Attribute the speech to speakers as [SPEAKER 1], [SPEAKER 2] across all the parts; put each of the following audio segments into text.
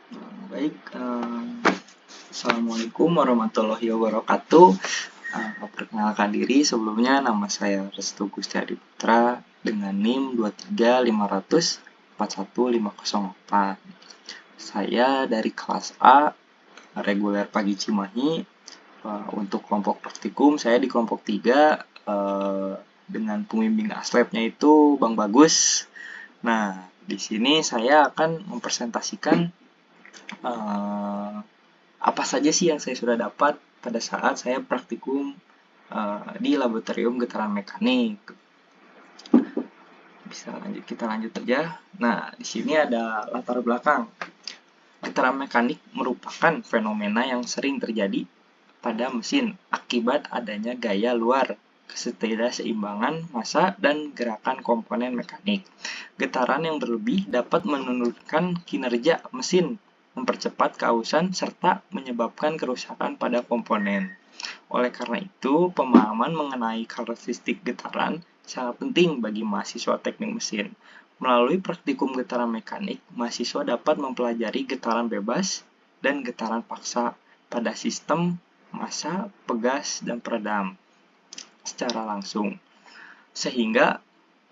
[SPEAKER 1] Baik, Assalamualaikum warahmatullahi wabarakatuh. Perkenalkan diri, sebelumnya nama saya Restu Gustiadi Putra dengan NIM 23500 41504. Saya dari kelas A, reguler Pagi Cimahi. Untuk kelompok praktikum, saya di kelompok 3 dengan pembimbing aslabnya itu Bang Bagus. Nah, di sini saya akan mempresentasikan apa saja sih yang saya sudah dapat pada saat saya praktikum di laboratorium getaran mekanik. Kita lanjut aja. Nah, di sini ada latar belakang. Getaran mekanik merupakan fenomena yang sering terjadi pada mesin akibat adanya gaya luar, ketidakseimbangan massa dan gerakan komponen mekanik. Getaran yang berlebih dapat menurunkan kinerja mesin, mempercepat keausan, serta menyebabkan kerusakan pada komponen. Oleh karena itu, pemahaman mengenai karakteristik getaran sangat penting bagi mahasiswa teknik mesin. Melalui praktikum getaran mekanik, mahasiswa dapat mempelajari getaran bebas dan getaran paksa pada sistem massa, pegas, dan peredam secara langsung, sehingga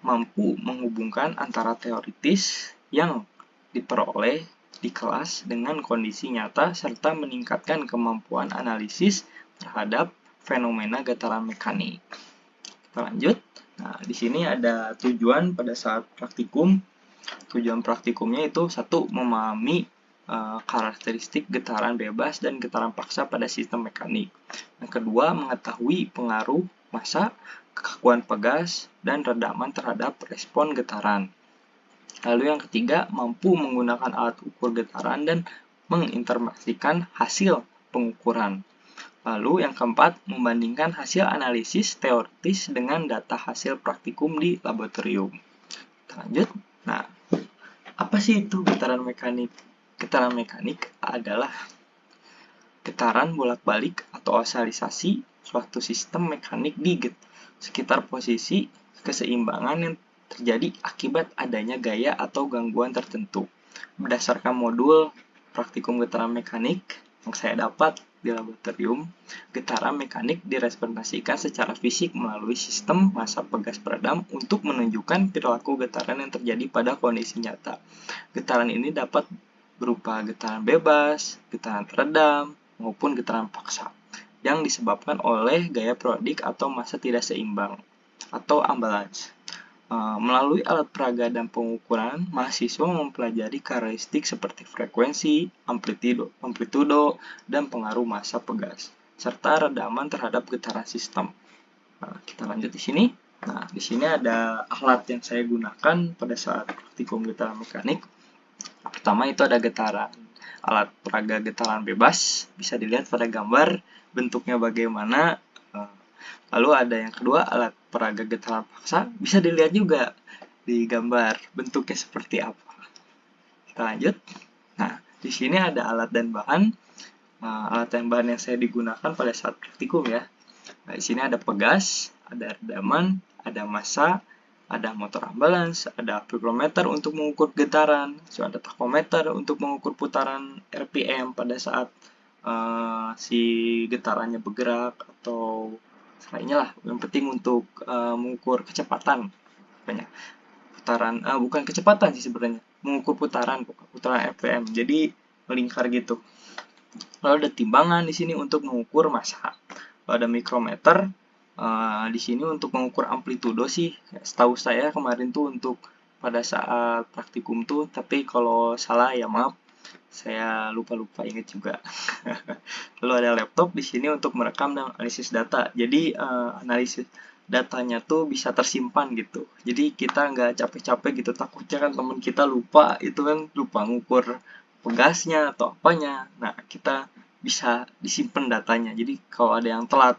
[SPEAKER 1] mampu menghubungkan antara teoritis yang diperoleh di kelas dengan kondisi nyata serta meningkatkan kemampuan analisis terhadap fenomena getaran mekanik. Kita lanjut. Nah, di sini ada tujuan pada saat praktikum. Tujuan praktikumnya itu satu, memahami karakteristik getaran bebas dan getaran paksa pada sistem mekanik. Yang kedua, mengetahui pengaruh massa, kekakuan pegas, dan redaman terhadap respon getaran. Lalu yang ketiga, mampu menggunakan alat ukur getaran dan menginterpretasikan hasil pengukuran. Lalu yang keempat, membandingkan hasil analisis teoritis dengan data hasil praktikum di laboratorium. Kita lanjut. Nah, apa sih itu getaran mekanik? Getaran mekanik adalah getaran bolak-balik atau oscilisasi suatu sistem mekanik di sekitar posisi keseimbangan yang terjadi akibat adanya gaya atau gangguan tertentu. Berdasarkan modul praktikum getaran mekanik yang saya dapat di laboratorium, getaran mekanik direpresentasikan secara fisik melalui sistem massa pegas peredam untuk menunjukkan perilaku getaran yang terjadi pada kondisi nyata. Getaran ini dapat berupa getaran bebas, getaran teredam, maupun getaran paksa yang disebabkan oleh gaya periodik atau massa tidak seimbang atau unbalance. Melalui alat peraga dan pengukuran, mahasiswa mempelajari karakteristik seperti frekuensi, amplitudo, dan pengaruh massa pegas, serta redaman terhadap getaran sistem. Nah, kita lanjut di sini. Nah, di sini ada alat yang saya gunakan pada saat praktikum getaran mekanik. Pertama itu ada getaran. Alat peraga getaran bebas, bisa dilihat pada gambar bentuknya bagaimana. Lalu ada yang kedua, alat peraga getaran paksa, bisa dilihat juga di gambar bentuknya seperti apa. Kita lanjut. Nah, di sini ada alat dan bahan. Alat dan bahan yang saya digunakan pada saat praktikum ya. Nah, di sini ada pegas, ada redaman, ada massa, ada motor ambulans, ada amplitudometer untuk mengukur getaran, ada tachometer untuk mengukur putaran RPM pada saat si getarannya bergerak atau lainnya lah. Yang penting untuk mengukur kecepatan, putaran bukan kecepatan sih sebenarnya, mengukur putaran RPM. Jadi melingkar gitu. Lalu ada timbangan di sini untuk mengukur massa. Lalu ada mikrometer di sini untuk mengukur amplitudo sih. Setahu saya kemarin tuh untuk pada saat praktikum tuh, tapi kalau salah ya maaf, saya lupa ingat juga. Lalu ada laptop di sini untuk merekam dan analisis data. Jadi analisis datanya tuh bisa tersimpan gitu. Jadi kita nggak capek-capek gitu. Takutnya kan teman kita lupa, itu kan lupa ngukur pegasnya atau apanya. Nah, kita bisa disimpan datanya. Jadi kalau ada yang telat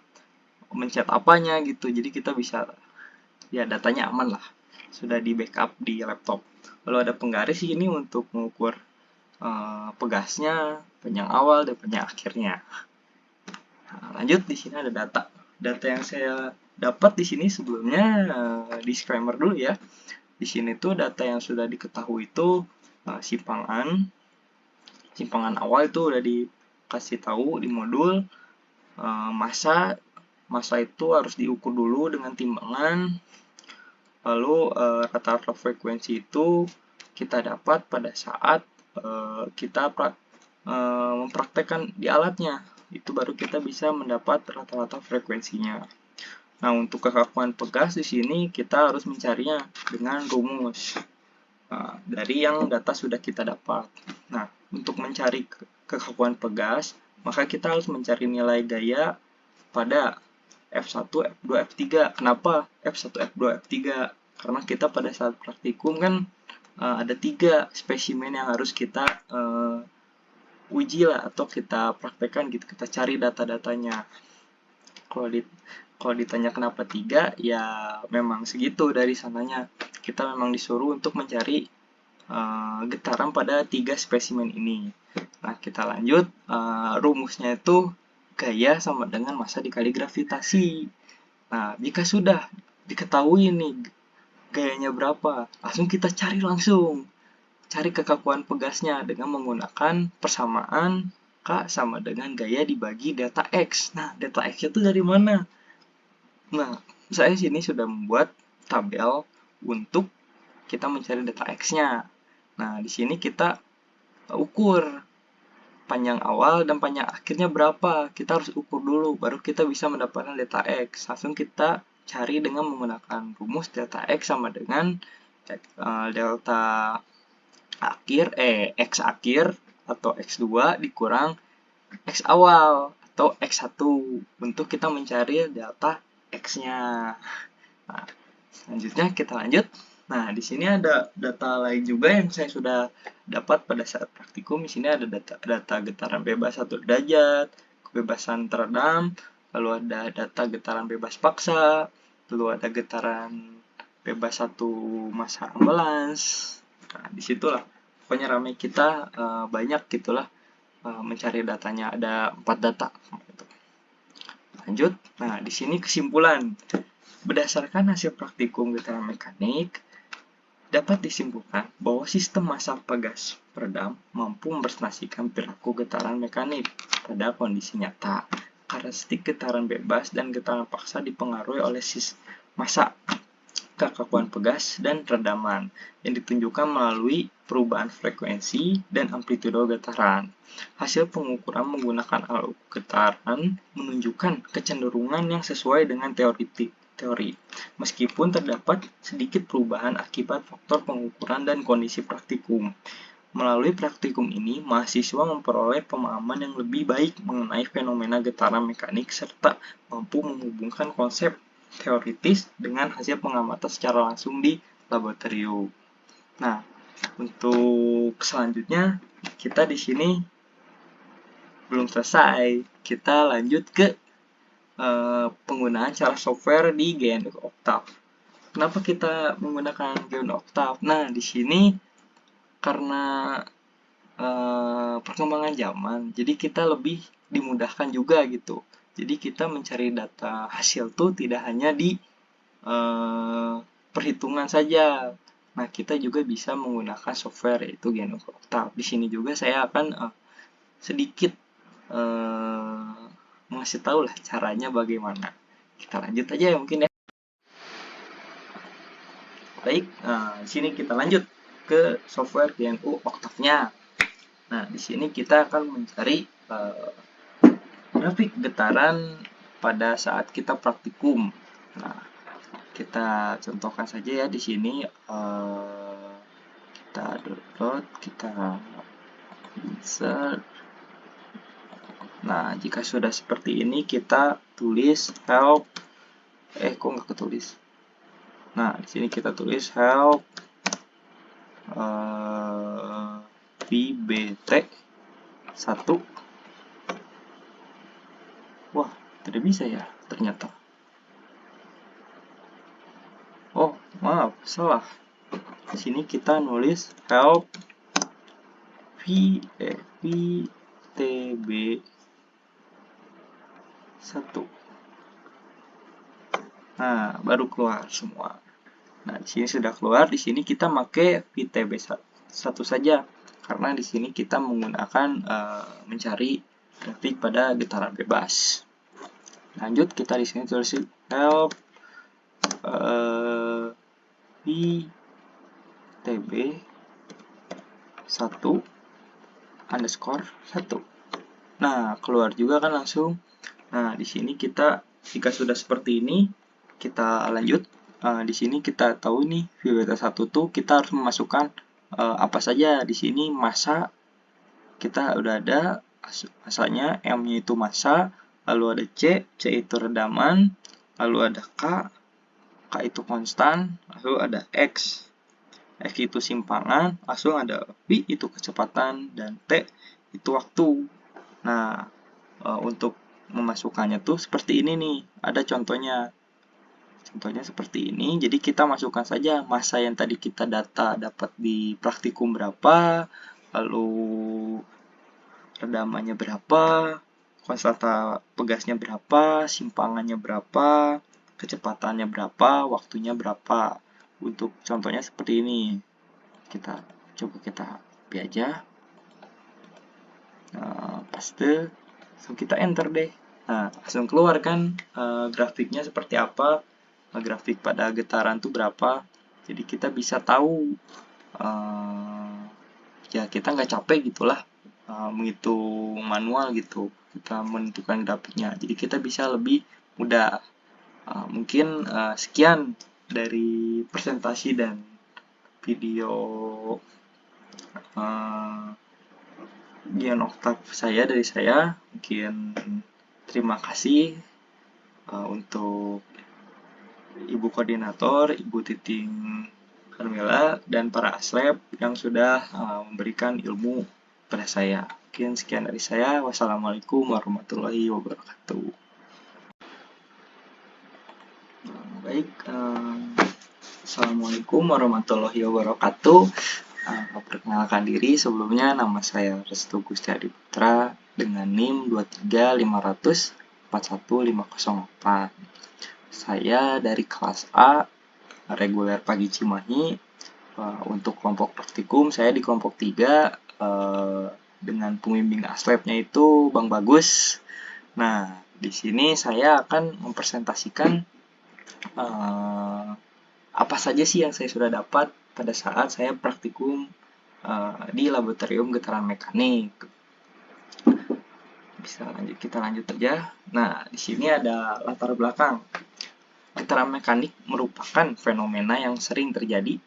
[SPEAKER 1] mencet apanya gitu, jadi kita bisa, ya datanya aman lah, sudah di backup di laptop. Lalu ada penggaris ini untuk mengukur pegasnya, panjang awal dan panjang akhirnya. Nah, lanjut di sini ada data. Data yang saya dapat di sini sebelumnya, disclaimer dulu ya. Di sini tuh data yang sudah diketahui itu simpangan, simpangan awal itu udah dikasih tahu di modul. Massa itu harus diukur dulu dengan timbangan. Lalu rata-rata frekuensi itu kita dapat pada saat kita mempraktekkan di alatnya. Itu baru kita bisa mendapat rata-rata frekuensinya. Nah, untuk kekakuan pegas di sini kita harus mencarinya dengan rumus dari yang data sudah kita dapat. Nah, untuk mencari kekakuan pegas, maka kita harus mencari nilai gaya pada F1, F2, F3. Kenapa F1, F2, F3? Karena kita pada saat praktikum kan ada 3 spesimen yang harus kita uji lah, atau kita praktekkan gitu, kita cari data-datanya. Kalau ditanya kenapa 3, ya memang segitu dari sananya. Kita memang disuruh untuk mencari getaran pada 3 spesimen ini. Nah, kita lanjut. Rumusnya itu gaya sama dengan massa dikali gravitasi. Nah, jika sudah diketahui nih gayanya berapa, langsung kita cari langsung. Cari kekakuan pegasnya dengan menggunakan persamaan K sama dengan gaya dibagi delta X. Nah, delta X itu dari mana? Nah, saya sini sudah membuat tabel untuk kita mencari delta X-nya. Nah, di sini kita ukur panjang awal dan panjang akhirnya berapa. Kita harus ukur dulu, baru kita bisa mendapatkan delta X. Langsung kita cari dengan menggunakan rumus delta X sama dengan delta akhir, X akhir atau X2 dikurang X awal atau X1 untuk kita mencari delta X-nya. Nah, selanjutnya kita lanjut. Nah, di sini ada data lain juga yang saya sudah dapat pada saat praktikum. Di sini ada data getaran bebas 1 derajat, kebebasan teredam, lalu ada data getaran bebas paksa, lalu ada getaran bebas 1 massa ambulans. Nah, disitulah pokoknya ramai kita banyak gitulah mencari datanya, ada 4 data. Lanjut. Nah, di sini kesimpulan. Berdasarkan hasil praktikum getaran mekanik, dapat disimpulkan bahwa sistem massa pegas peredam mampu merepresentasikan perilaku getaran mekanik pada kondisi nyata. Karakteristik getaran bebas dan getaran paksa dipengaruhi oleh massa, kekakuan pegas, dan redaman yang ditunjukkan melalui perubahan frekuensi dan amplitudo getaran. Hasil pengukuran menggunakan alat ukur getaran menunjukkan kecenderungan yang sesuai dengan teori, meskipun terdapat sedikit perubahan akibat faktor pengukuran dan kondisi praktikum. Melalui praktikum ini, mahasiswa memperoleh pemahaman yang lebih baik mengenai fenomena getaran mekanik serta mampu menghubungkan konsep teoritis dengan hasil pengamatan secara langsung di laboratorium. Nah, untuk selanjutnya kita di sini belum selesai. Kita lanjut ke penggunaan cara software di GNU Octave. Kenapa kita menggunakan GNU Octave? Nah, di sini karena perkembangan zaman, jadi kita lebih dimudahkan juga gitu. Jadi kita mencari data hasil tuh tidak hanya di perhitungan saja. Nah, kita juga bisa menggunakan software yaitu GNU Octave. Di sini juga saya akan sedikit mengasih tahu lah caranya bagaimana. Kita lanjut aja ya mungkin ya. Baik, di sini kita lanjut ke software GNU Octave-nya. Nah, di sini kita akan mencari grafik getaran pada saat kita praktikum. Nah, kita contohkan saja ya di sini. Kita download, kita insert. Nah, jika sudah seperti ini, kita tulis help. Kok nggak ketulis? Nah, di sini kita tulis help VBT 1. Wah, tidak bisa ya ternyata. Oh, maaf, salah. Di sini kita nulis help VTB 1. Nah, baru keluar semua. Nah, di sini sudah keluar. Di sini kita pakai VTB 1 saja karena di sini kita menggunakan mencari grafik pada getaran bebas. Lanjut, kita di sini tulis help ITB 1_1. Nah, keluar juga kan langsung. Nah, di sini kita jika sudah seperti ini, kita lanjut. Di sini kita tahu nih view beta 1 tuh kita harus memasukkan apa saja. Di sini massa kita udah ada masanya, M-nya itu massa, lalu ada C itu redaman, lalu ada K itu konstan, lalu ada X itu simpangan, langsung ada V itu kecepatan, dan T itu waktu. Nah, untuk memasukkannya tuh seperti ini nih, ada contohnya. Contohnya seperti ini, jadi kita masukkan saja massa yang tadi kita dapat di praktikum berapa, lalu redamannya berapa, konstanta pegasnya berapa, simpangannya berapa, kecepatannya berapa, waktunya berapa. Untuk contohnya seperti ini. Kita coba copy aja. Paste, langsung kita enter deh. Nah, langsung keluar kan grafiknya seperti apa, grafik pada getaran tuh berapa. Jadi kita bisa tahu, ya kita nggak capek gitulah menghitung manual gitu, kita menentukan grafiknya. Jadi kita bisa lebih mudah. Mungkin sekian dari presentasi dan video Gian Oktav dari saya. Mungkin terima kasih untuk Ibu Koordinator, Ibu Titing Carmela, dan para aslep yang sudah memberikan ilmu pada saya. Mungkin sekian dari saya. Wassalamualaikum warahmatullahi wabarakatuh. Baik, Assalamualaikum warahmatullahi wabarakatuh. Perkenalkan diri, sebelumnya nama saya Restu Gustiadi Putra dengan NIM 23500410504. Saya dari kelas A, reguler Pagi Cimahi. Untuk kelompok praktikum, saya di kelompok 3 dengan pembimbing aslepnya itu Bang Bagus. Nah, di sini saya akan mempresentasikan apa saja sih yang saya sudah dapat pada saat saya praktikum di laboratorium getaran mekanik. Kita lanjut aja. Nah, di sini ada latar belakang. Getaran mekanik merupakan fenomena yang sering terjadi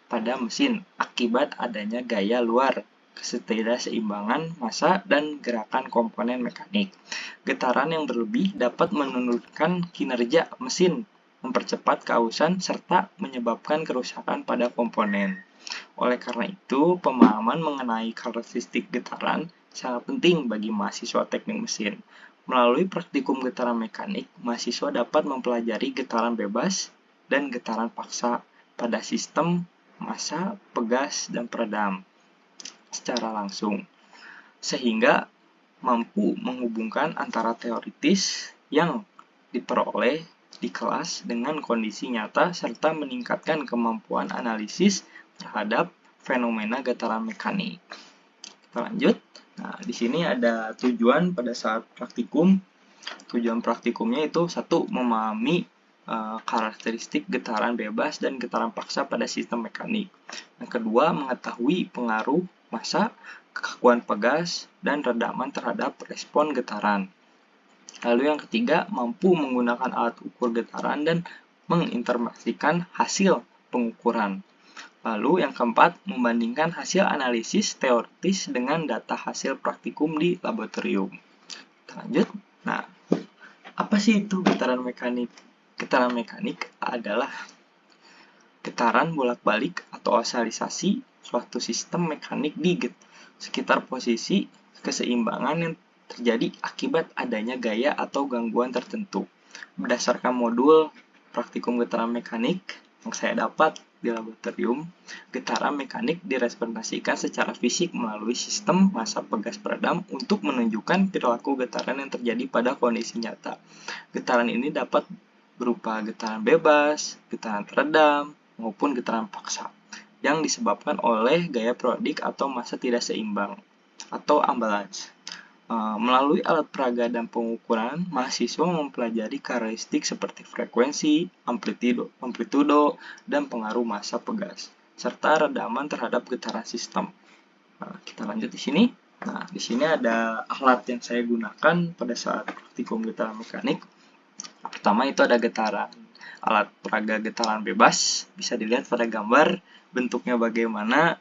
[SPEAKER 1] pada mesin akibat adanya gaya luar, ketidakseimbangan massa, dan gerakan komponen mekanik. Getaran yang berlebih dapat menurunkan kinerja mesin, mempercepat keausan, serta menyebabkan kerusakan pada komponen. Oleh karena itu, pemahaman mengenai karakteristik getaran sangat penting bagi mahasiswa teknik mesin. Melalui praktikum getaran mekanik, mahasiswa dapat mempelajari getaran bebas dan getaran paksa pada sistem massa, pegas, dan peredam secara langsung, sehingga mampu menghubungkan antara teoritis yang diperoleh di kelas dengan kondisi nyata serta meningkatkan kemampuan analisis terhadap fenomena getaran mekanik. Kita lanjut. Nah, di sini ada tujuan pada saat praktikum. Tujuan praktikumnya itu satu, memahami karakteristik getaran bebas dan getaran paksa pada sistem mekanik. Yang kedua, mengetahui pengaruh massa, kekakuan pegas, dan redaman terhadap respon getaran. Lalu yang ketiga, mampu menggunakan alat ukur getaran dan menginterpretasikan hasil pengukuran. Lalu yang keempat, membandingkan hasil analisis teoritis dengan data hasil praktikum di laboratorium. Kita lanjut. Nah, apa sih itu getaran mekanik? Getaran mekanik adalah getaran bolak-balik atau oscilisasi suatu sistem mekanik di sekitar posisi keseimbangan yang terjadi akibat adanya gaya atau gangguan tertentu. Berdasarkan modul praktikum getaran mekanik yang saya dapat di laboratorium, getaran mekanik direpresentasikan secara fisik melalui sistem massa pegas peredam untuk menunjukkan perilaku getaran yang terjadi pada kondisi nyata. Getaran ini dapat berupa getaran bebas, getaran teredam, maupun getaran paksa. yang disebabkan oleh gaya periodik atau massa tidak seimbang atau unbalance. Melalui alat peraga dan pengukuran, mahasiswa mempelajari karakteristik seperti frekuensi, amplitudo, dan pengaruh massa pegas, serta redaman terhadap getaran sistem. Kita lanjut di sini. Nah, di sini ada alat yang saya gunakan pada saat praktikum getaran mekanik. Pertama itu ada getaran. Alat peraga getaran bebas, bisa dilihat pada gambar bentuknya bagaimana.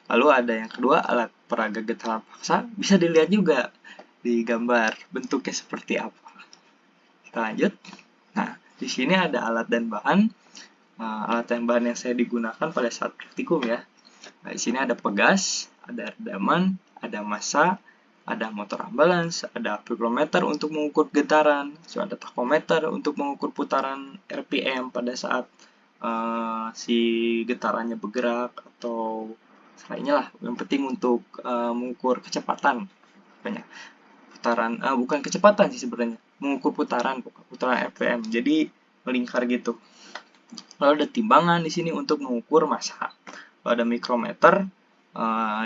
[SPEAKER 1] Lalu ada yang kedua, alat peraga getaran paksa, bisa dilihat juga di gambar bentuknya seperti apa. Kita lanjut. Nah, di sini ada alat dan bahan. Alat dan bahan yang saya digunakan pada saat praktikum ya. Nah, di sini ada pegas, ada redaman, ada massa, ada motor ambalans, ada vibrometer untuk mengukur getaran, ada tachometer untuk mengukur putaran RPM pada saat si getarannya bergerak, atau lainnya lah. Yang penting untuk mengukur kecepatan, putaran, bukan kecepatan sih sebenarnya, mengukur putaran RPM. Jadi melingkar gitu. Lalu ada timbangan di sini untuk mengukur massa. Lalu ada mikrometer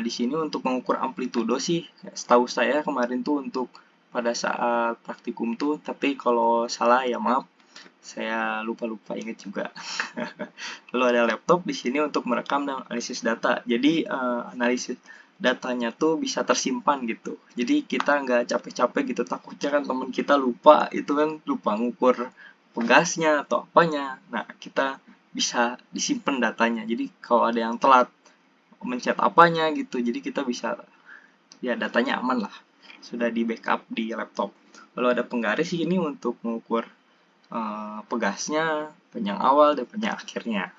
[SPEAKER 1] di sini untuk mengukur amplitudo sih. Setahu saya kemarin tuh untuk pada saat praktikum tuh, tapi kalau salah ya maaf, saya lupa ingat juga. Lalu ada laptop di sini untuk merekam dan analisis data. Jadi analisis datanya tuh bisa tersimpan gitu. Jadi kita nggak capek-capek gitu, takutnya kan teman kita lupa, itu kan lupa ngukur pegasnya atau apanya. Nah, kita bisa disimpan datanya. Jadi kalau ada yang telat mencet apanya gitu, jadi kita bisa, ya datanya aman lah, sudah di backup di laptop. Lalu ada penggaris ini untuk mengukur pegasnya, panjang awal dan panjang akhirnya.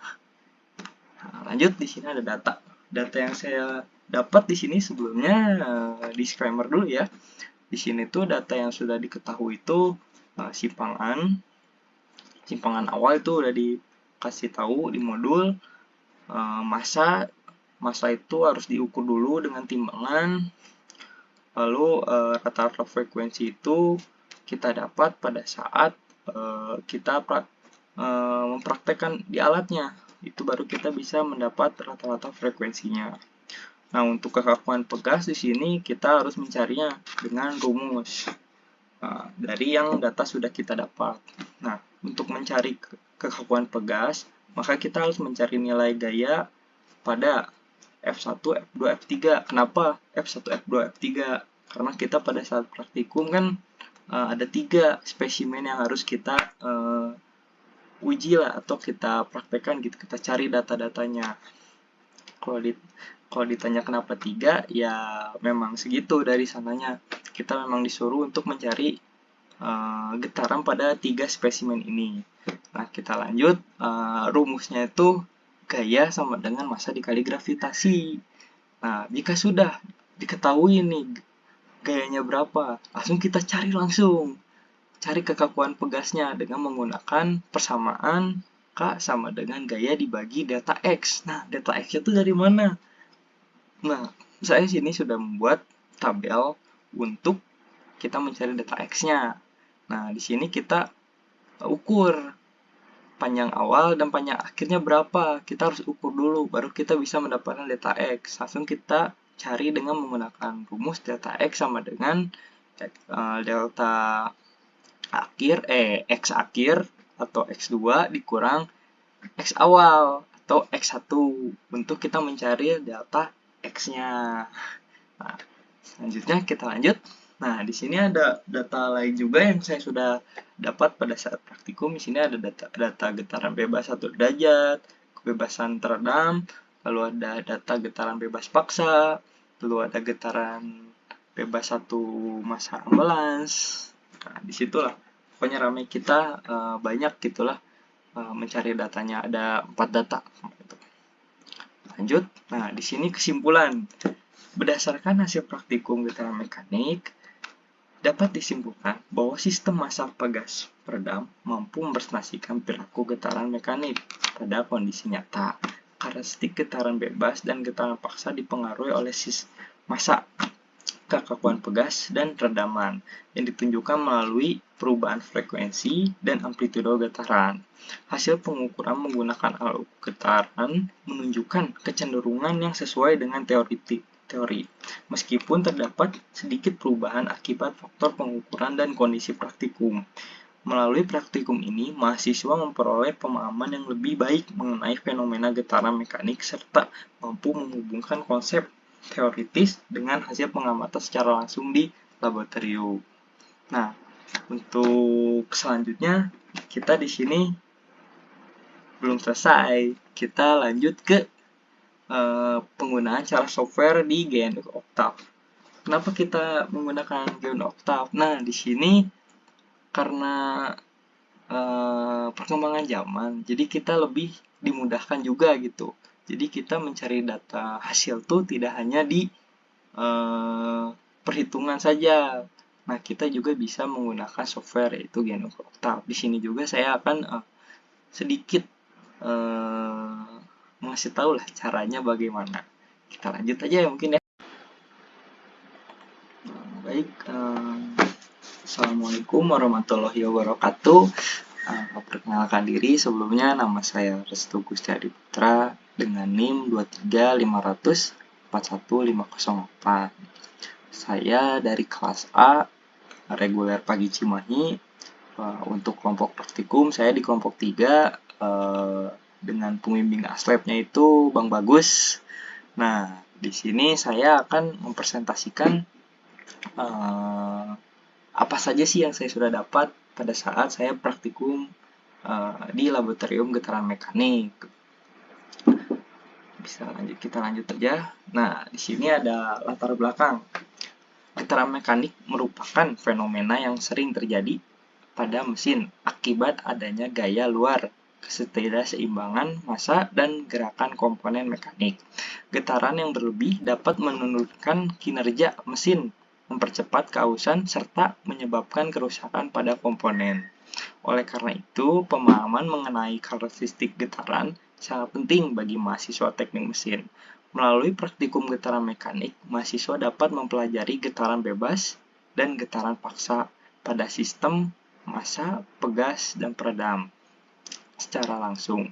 [SPEAKER 1] Nah, lanjut, di sini ada data. Data yang saya dapat di sini sebelumnya, disclaimer dulu ya. Di sini tuh data yang sudah diketahui itu simpangan awal itu udah dikasih tahu di modul. Massa itu harus diukur dulu dengan timbangan. Lalu rata-rata frekuensi itu kita dapat pada saat kita mempraktekkan di alatnya. Itu baru kita bisa mendapat rata-rata frekuensinya. Nah, untuk kekakuan pegas di sini kita harus mencarinya dengan rumus dari yang data sudah kita dapat. Nah, untuk mencari kekakuan pegas, maka kita harus mencari nilai gaya pada F1, F2, F3. Kenapa F1, F2, F3? Karena kita pada saat praktikum kan ada 3 spesimen yang harus kita uji lah, atau kita praktekkan gitu, kita cari data-datanya. Kalau ditanya kenapa 3, ya memang segitu dari sananya. Kita memang disuruh untuk mencari getaran pada 3 spesimen ini. Nah, kita lanjut. Rumusnya itu gaya sama dengan massa dikali gravitasi. Nah, jika sudah diketahui nih gayanya berapa, langsung kita cari langsung. Cari kekakuan pegasnya dengan menggunakan persamaan K sama dengan gaya dibagi delta X. Nah, delta X itu dari mana? Nah, saya sini sudah membuat tabel untuk kita mencari delta X-nya. Nah, di sini kita ukur panjang awal dan panjang akhirnya berapa. Kita harus ukur dulu, baru kita bisa mendapatkan delta X. Langsung kita cari dengan menggunakan rumus delta X sama dengan delta X akhir atau X2 dikurang X awal atau X1 untuk kita mencari delta X-nya. Nah, selanjutnya kita lanjut. Nah, di sini ada data lain juga yang saya sudah dapat pada saat praktikum. Di sini ada data getaran bebas 1 derajat, kebebasan teredam, lalu ada data getaran bebas paksa, lalu ada getaran bebas 1 massa ambulans. Nah, disitulah pokoknya ramai kita banyak gitulah mencari datanya, ada 4 data. Lanjut. Nah, di sini kesimpulan. Berdasarkan hasil praktikum getaran mekanik, dapat disimpulkan bahwa sistem massa pegas peredam mampu merepresentasikan perilaku getaran mekanik pada kondisi nyata. Karakteristik getaran bebas dan getaran paksa dipengaruhi oleh massa. kekakuan pegas, dan redaman yang ditunjukkan melalui perubahan frekuensi dan amplitudo getaran. Hasil pengukuran menggunakan alat ukur getaran menunjukkan kecenderungan yang sesuai dengan teori, meskipun terdapat sedikit perubahan akibat faktor pengukuran dan kondisi praktikum. Melalui praktikum ini, mahasiswa memperoleh pemahaman yang lebih baik mengenai fenomena getaran mekanik serta mampu menghubungkan konsep teoritis dengan hasil pengamatan secara langsung di laboratorium. Nah, untuk selanjutnya kita di sini belum selesai. Kita lanjut ke penggunaan cara software di GNU Octave. Kenapa kita menggunakan GNU Octave? Nah, di sini karena perkembangan zaman, jadi kita lebih dimudahkan juga gitu. Jadi kita mencari data hasil tuh tidak hanya di perhitungan saja. Nah, kita juga bisa menggunakan software yaitu GNU Octave. Di sini juga saya akan sedikit mengasih tahu lah caranya bagaimana. Kita lanjut aja ya mungkin ya. Baik, Assalamualaikum warahmatullahi wabarakatuh. Perkenalkan diri, sebelumnya nama saya Restu Gustiadi Putra dengan NIM 23500415504. Saya dari kelas A, reguler Pagi Cimahi. Untuk kelompok praktikum, saya di kelompok 3 dengan pembimbing aslabnya itu Bang Bagus. Nah, di sini saya akan mempresentasikan apa saja sih yang saya sudah dapat pada saat saya praktikum di laboratorium getaran mekanik. Kita lanjut aja. Nah, di sini ada latar belakang. Getaran mekanik merupakan fenomena yang sering terjadi pada mesin akibat adanya gaya luar, ketidakseimbangan massa dan gerakan komponen mekanik. Getaran yang berlebih dapat menurunkan kinerja mesin, mempercepat keausan, serta menyebabkan kerusakan pada komponen. Oleh karena itu, pemahaman mengenai karakteristik getaran sangat penting bagi mahasiswa teknik mesin. Melalui praktikum getaran mekanik, mahasiswa dapat mempelajari getaran bebas dan getaran paksa pada sistem massa, pegas, dan peredam secara langsung,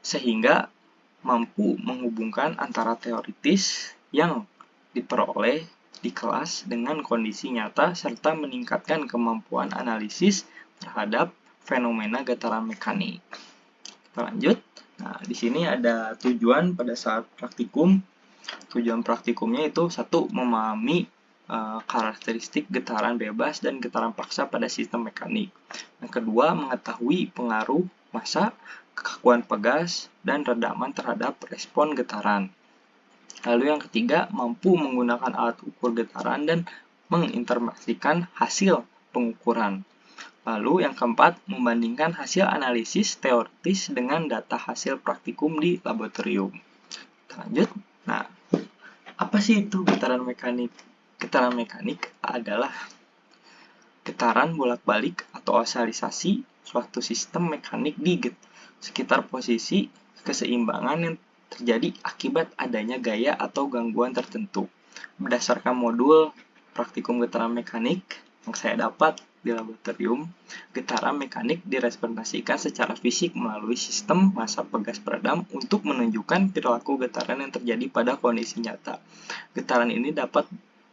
[SPEAKER 1] sehingga mampu menghubungkan antara teoritis yang diperoleh di kelas dengan kondisi nyata serta meningkatkan kemampuan analisis terhadap fenomena getaran mekanik. Kita lanjut. Nah, di sini ada tujuan pada saat praktikum. Tujuan praktikumnya itu satu, memahami karakteristik getaran bebas dan getaran paksa pada sistem mekanik. Yang kedua, mengetahui pengaruh massa, kekakuan pegas, dan redaman terhadap respon getaran. Lalu yang ketiga, mampu menggunakan alat ukur getaran dan menginterpretasikan hasil pengukuran. Lalu yang keempat, membandingkan hasil analisis teoritis dengan data hasil praktikum di laboratorium. Kita lanjut. Nah, apa sih itu getaran mekanik? Getaran mekanik adalah getaran bolak-balik atau oscilisasi suatu sistem mekanik di sekitar posisi keseimbangan yang terjadi akibat adanya gaya atau gangguan tertentu. Berdasarkan modul praktikum getaran mekanik yang saya dapat di laboratorium, getaran mekanik direpresentasikan secara fisik melalui sistem massa pegas peredam untuk menunjukkan perilaku getaran yang terjadi pada kondisi nyata. Getaran ini dapat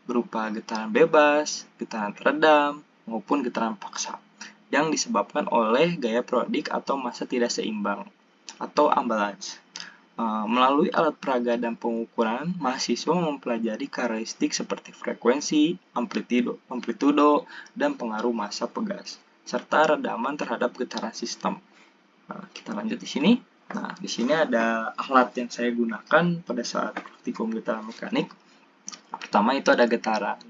[SPEAKER 1] berupa getaran bebas, getaran teredam, maupun getaran paksa yang disebabkan oleh gaya periodik atau massa tidak seimbang atau unbalance. Melalui alat peraga dan pengukuran, mahasiswa mempelajari karakteristik seperti frekuensi, amplitudo, dan pengaruh massa pegas, serta redaman terhadap getaran sistem. Kita lanjut di sini. Nah, di sini ada alat yang saya gunakan pada saat praktikum getaran mekanik. Pertama itu ada getaran.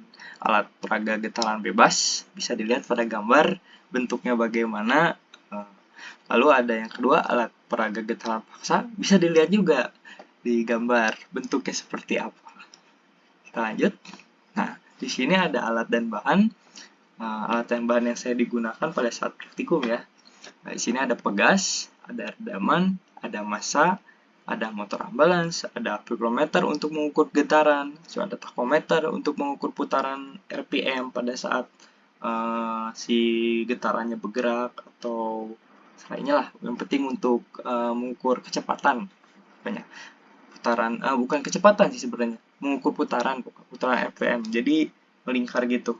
[SPEAKER 1] Alat peraga getaran bebas, bisa dilihat pada gambar bentuknya bagaimana. Lalu ada yang kedua, alat peraga getaran paksa, bisa dilihat juga di gambar bentuknya seperti apa. Kita lanjut. Nah, di sini ada alat dan bahan. Alat dan bahan yang saya digunakan pada saat praktikum ya. Nah, di sini ada pegas, ada redaman, ada massa, ada motor ambulans, ada hygrometer untuk mengukur getaran, ada tachometer untuk mengukur putaran RPM pada saat si getarannya bergerak, atau lainnya lah. Yang penting untuk mengukur kecepatan, putaran, bukan kecepatan sih sebenarnya, mengukur putaran RPM. Jadi melingkar gitu.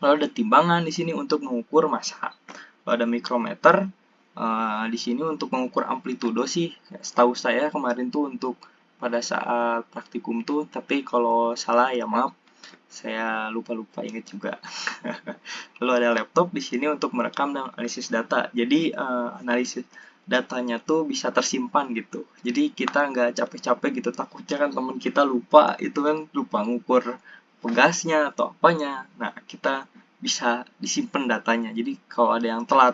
[SPEAKER 1] Lalu ada timbangan di sini untuk mengukur massa. Lalu ada mikrometer di sini untuk mengukur amplitudo sih. Setahu saya kemarin tuh untuk pada saat praktikum tuh, tapi kalau salah ya maaf, saya lupa ingat juga. Lalu ada laptop di sini untuk merekam dan analisis data. Jadi analisis datanya tuh bisa tersimpan gitu. Jadi kita nggak capek-capek gitu. Takutnya kan teman kita lupa, itu kan lupa ngukur pegasnya atau apanya. Nah, kita bisa disimpan datanya. Jadi kalau ada yang telat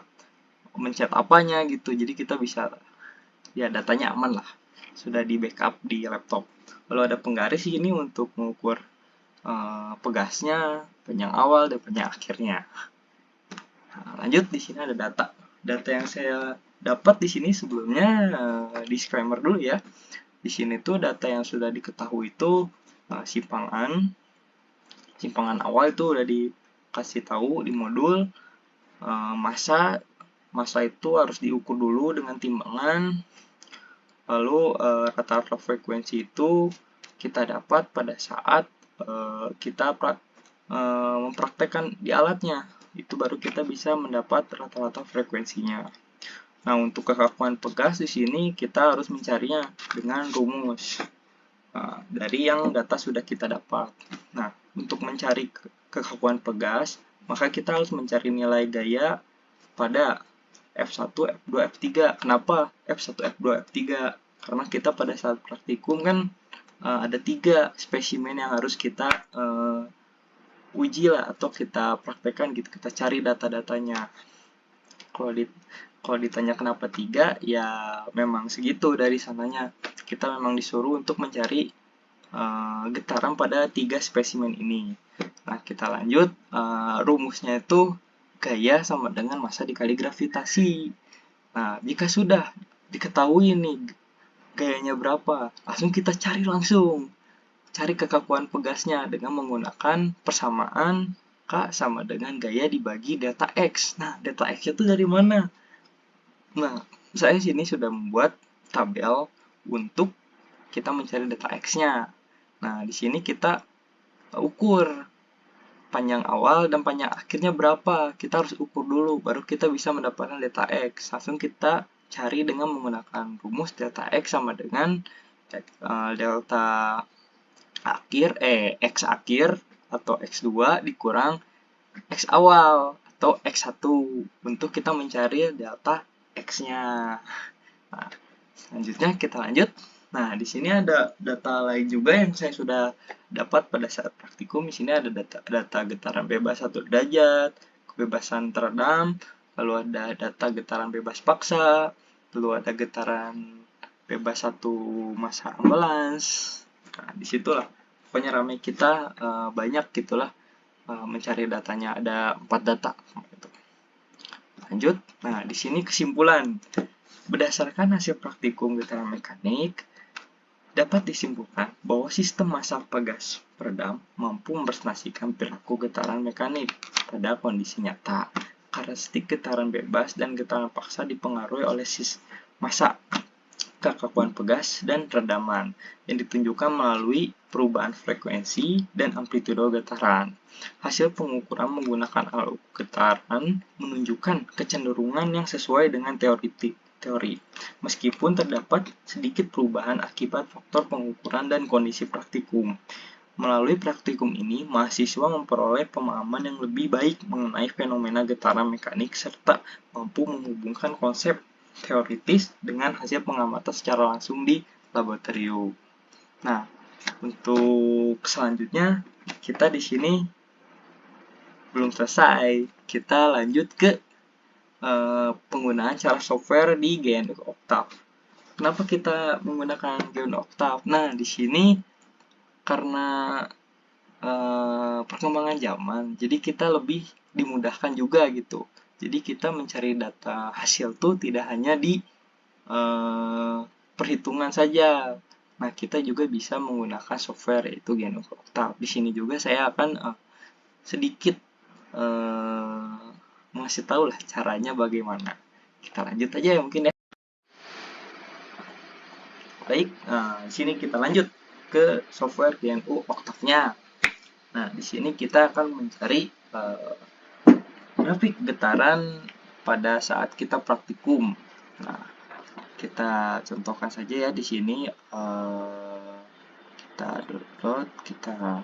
[SPEAKER 1] mencet apanya gitu, jadi kita bisa, ya datanya aman lah. Sudah di backup di laptop. Lalu ada penggaris ini untuk mengukur pegasnya, panjang awal dan panjang akhirnya. Nah, lanjut di sini ada data. Data yang saya dapat di sini sebelumnya, disclaimer dulu ya. Di sini tuh data yang sudah diketahui itu simpangan awal itu udah dikasih tahu di modul. Massa itu harus diukur dulu dengan timbangan. Lalu rata-rata frekuensi itu kita dapat pada saat kita mempraktekkan di alatnya. Itu baru kita bisa mendapat rata-rata frekuensinya. Nah, untuk kekakuan pegas di sini kita harus mencarinya dengan rumus dari yang data sudah kita dapat. Nah, untuk mencari kekakuan pegas, maka kita harus mencari nilai gaya pada F1, F2, F3. Kenapa F1, F2, F3? Karena kita pada saat praktikum kan ada 3 spesimen yang harus kita uji lah, atau kita praktekkan gitu, kita cari data-datanya. Kalau ditanya kenapa 3, ya memang segitu dari sananya. Kita memang disuruh untuk mencari getaran pada 3 spesimen ini. Nah, kita lanjut. Rumusnya itu gaya sama dengan massa dikali gravitasi. Nah, jika sudah diketahui nih gayanya berapa, langsung kita cari langsung. Cari kekakuan pegasnya dengan menggunakan persamaan K sama dengan gaya dibagi delta X. Nah, delta X itu dari mana? Nah, saya sini sudah membuat tabel untuk kita mencari delta X-nya. Nah, di sini kita ukur panjang awal dan panjang akhirnya berapa. Kita harus ukur dulu, baru kita bisa mendapatkan delta X. Langsung kita cari dengan menggunakan rumus delta X sama dengan delta akhir, X akhir atau X2 dikurang X awal atau X1 untuk kita mencari delta X-nya. Nah, selanjutnya kita lanjut. Nah, di sini ada data lain juga yang saya sudah dapat pada saat praktikum. Di sini ada data getaran bebas 1 derajat, kebebasan teredam, lalu ada data getaran bebas paksa, lalu ada getaran bebas 1 massa ambulans. Nah, disitulah pokoknya ramai kita banyak gitulah mencari datanya, ada 4 data gitu. Lanjut. Nah, di sini kesimpulan. Berdasarkan hasil praktikum getaran mekanik, dapat disimpulkan bahwa sistem massa pegas peredam mampu merepresentasikan perilaku getaran mekanik pada kondisi nyata. Karakteristik getaran bebas dan getaran paksa dipengaruhi oleh massa, kekakuan pegas, dan redaman yang ditunjukkan melalui perubahan frekuensi dan amplitudo getaran. Hasil pengukuran menggunakan alat getaran menunjukkan kecenderungan yang sesuai dengan teori, meskipun terdapat sedikit perubahan akibat faktor pengukuran dan kondisi praktikum. Melalui praktikum ini, mahasiswa memperoleh pemahaman yang lebih baik mengenai fenomena getaran mekanik serta mampu menghubungkan konsep teoritis dengan hasil pengamatan secara langsung di laboratorium. Nah, untuk selanjutnya kita di sini belum selesai. Kita lanjut ke penggunaan cara software di GNU Octave. Kenapa kita menggunakan GNU Octave? Nah, di sini karena perkembangan zaman, jadi kita lebih dimudahkan juga gitu. Jadi kita mencari data hasil tuh tidak hanya di perhitungan saja. Nah, kita juga bisa menggunakan software yaitu GNU Octave. Di sini juga saya akan sedikit mengasih tahu lah caranya bagaimana. Kita lanjut aja ya mungkin ya. Baik, di sini kita lanjut ke software GNU Octave-nya. Nah, di sini kita akan mencari grafik getaran pada saat kita praktikum. Nah, kita contohkan saja ya di sini kita download, kita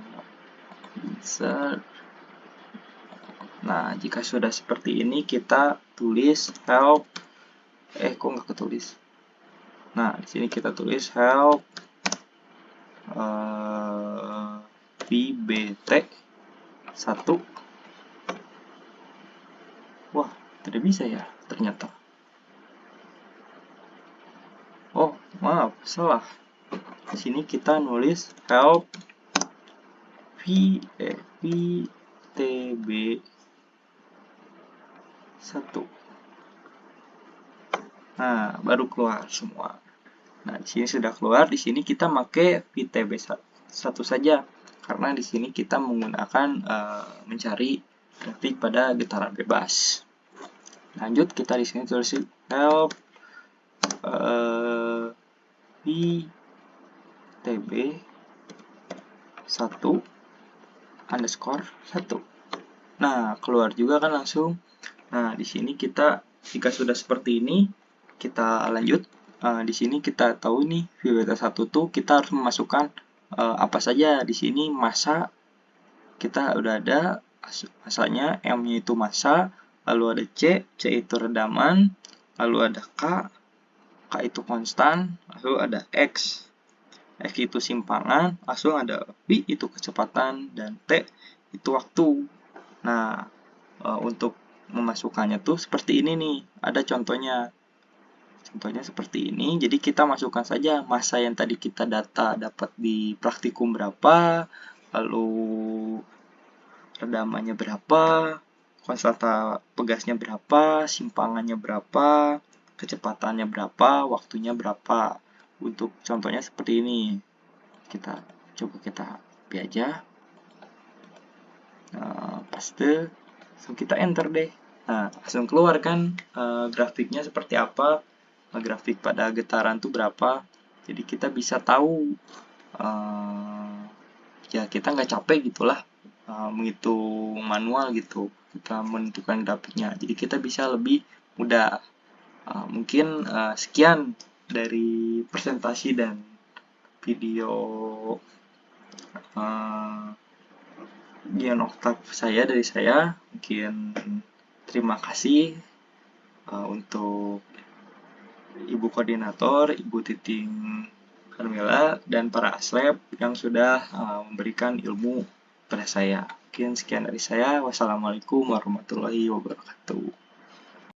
[SPEAKER 1] insert. Nah, jika sudah seperti ini kita tulis help. Kok nggak ketulis? Nah, di sini kita tulis help pbt 1. Wah, tidak bisa ya ternyata. Oh, maaf, salah. Di sini kita nulis help ptb 1. Nah, baru keluar semua. Nah, di sini sudah keluar. Di sini kita pakai VTB 1 saja karena di sini kita menggunakan mencari grafik pada getaran bebas. Lanjut, kita di sini tulis help VTB 1 underscore 1. Nah, keluar juga kan langsung. Nah, di sini kita jika sudah seperti ini, kita lanjut. Di sini kita tahu nih VBT 1 tuh kita harus memasukkan apa saja. Di sini massa kita udah ada masanya, M-nya itu massa, lalu ada C itu redaman, lalu ada K itu konstan, lalu ada X itu simpangan, langsung ada B itu kecepatan, dan T itu waktu. Nah, untuk memasukkannya tuh seperti ini nih, ada contohnya. Contohnya seperti ini, jadi kita masukkan saja massa yang tadi kita data dapat di praktikum berapa, lalu redamannya berapa, konstanta pegasnya berapa, simpangannya berapa, kecepatannya berapa, waktunya berapa. Untuk contohnya seperti ini. Kita coba kita copy aja. Paste, langsung kita enter deh. Nah, langsung keluar kan grafiknya seperti apa, grafik pada getaran itu berapa. Jadi kita bisa tahu, ya kita nggak capek gitulah menghitung manual gitu, kita menentukan grafiknya. Jadi kita bisa lebih mudah. Mungkin sekian dari presentasi dan video GNU Octave dari saya. Mungkin terima kasih untuk Ibu Koordinator, Ibu Titing Carmela, dan para aslep yang sudah memberikan ilmu pada saya. Mungkin sekian dari saya. Wassalamualaikum warahmatullahi wabarakatuh.